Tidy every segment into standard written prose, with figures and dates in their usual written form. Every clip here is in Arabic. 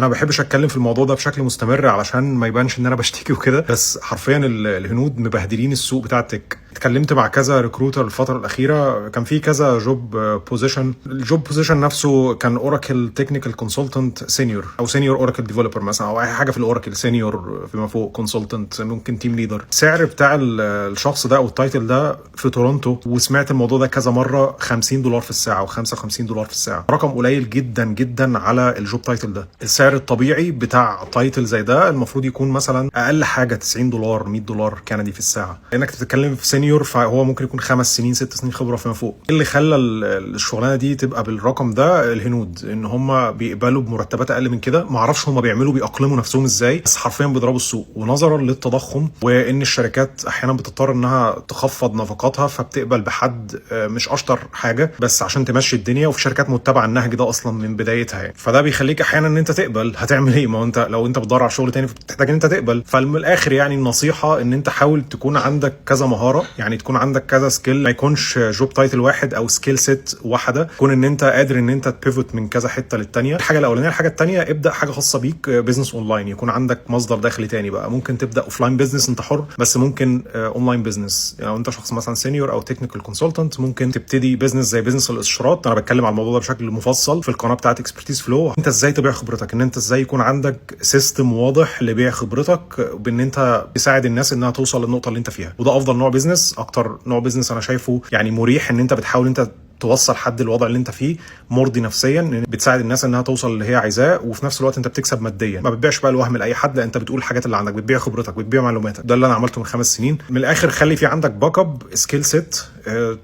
انا ما بحبش اتكلم في الموضوع ده بشكل مستمر علشان ما يبانش ان انا بشتكي وكده، بس حرفيا الهنود مبهدلين السوق بتاع التك. اتكلمت مع كذا ريكروتر الفتره الاخيره، كان في كذا جوب بوزيشن. الجوب بوزيشن نفسه كان اوراكل تكنيكال كونسلتنت سينيور، او سينيور اوراكل ديفلوبر مثلا، او اي حاجه في الاوراكل سينيور فيما فوق، كونسلتنت، ممكن تيم ليدر. السعر بتاع الشخص ده او التايتل ده في تورونتو، وسمعت الموضوع ده كذا مره، $50 في الساعه و$55 في الساعه. رقم قليل جدا جدا على الجوب تايتل ده. السعر الطبيعي بتاع تايتل زي ده المفروض يكون مثلا اقل حاجه $90 $100 كندي في الساعه، لانك تتكلم في سينيور فهو ممكن يكون 5 سنين 6 سنين خبره فيما فوق. ايه اللي خلى الشغلانه دي تبقى بالرقم ده؟ الهنود، ان هم بيقبلوا بمرتبات اقل من كده. ما اعرفش هم بيقلموا نفسهم ازاي، بس حرفيا بيضربوا السوق. ونظرا للتضخم وان الشركات احيانا بتضطر انها تخفض نفقاتها، فبتقبل بحد مش اشطر حاجه بس عشان تمشي الدنيا، وفي شركات متبعه النهج ده اصلا من بدايتها يعني. فده بيخليك احيانا ان انت تقبل. هتعمل ايه؟ ما هو انت لو انت بتدور على شغل تاني بتحتاج ان انت تقبل. فمن الاخر يعني النصيحه ان انت حاول تكون عندك كذا مهاره، يعني تكون عندك كذا سكيل، ما يكونش جوب تايتل واحد او سكيل سيت واحده، تكون ان انت قادر ان انت تبيفوت من كذا حته للتانيه. الحاجه الاولانيه. الحاجه الثانيه، ابدا حاجه خاصه بيك، بزنس اونلاين، يكون عندك مصدر دخل تاني بقى. ممكن تبدا اوفلاين بزنس انت حر، بس ممكن اونلاين بزنس. يعني انت شخص مثلا سينيور او تكنيكال كونسلتنت، ممكن تبتدي بزنس زي بزنس الاستشارات. انا بتكلم على الموضوع ده بشكل مفصل في القناه بتاعت اكسبرتيز فلو. انت ازاي تبيع خبرتك، ان انت ازاي يكون عندك سيستم واضح لبيع خبرتك، بان انت تساعد الناس انها توصل للنقطه اللي انت فيها. وده افضل نوع بزنس، اكتر نوع بزنس انا شايفه يعني مريح، ان انت بتحاول انت توصل حد الوضع اللي انت فيه مرضي نفسيا، بتساعد الناس انها توصل اللي هي عايزاه، وفي نفس الوقت انت بتكسب ماديا. ما بتبيعش بقى الوهم لاي حد، لا انت بتقول الحاجات اللي عندك، بتبيع خبرتك، بتبيع معلوماتك. ده اللي انا عملته من 5 سنين. من الاخر خلي في عندك باك اب سكيل سيت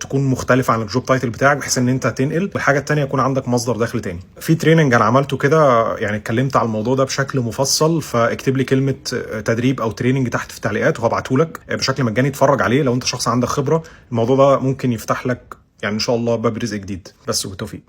تكون مختلفه عن الجوب تايتل بتاعك، بحيث ان انت تنقل. والحاجه الثانيه يكون عندك مصدر دخل تاني. في تريننج انا عملته كده، يعني اتكلمت على الموضوع ده بشكل مفصل، فاكتب لي كلمه تدريب او تريننج تحت في التعليقات وهبعته لك بشكل مجاني، اتفرج عليه لو انت شخص عندك خبره. الموضوع ده ممكن يفتح لك يعني ان شاء الله باب رزق جديد. بس وبالتوفيق.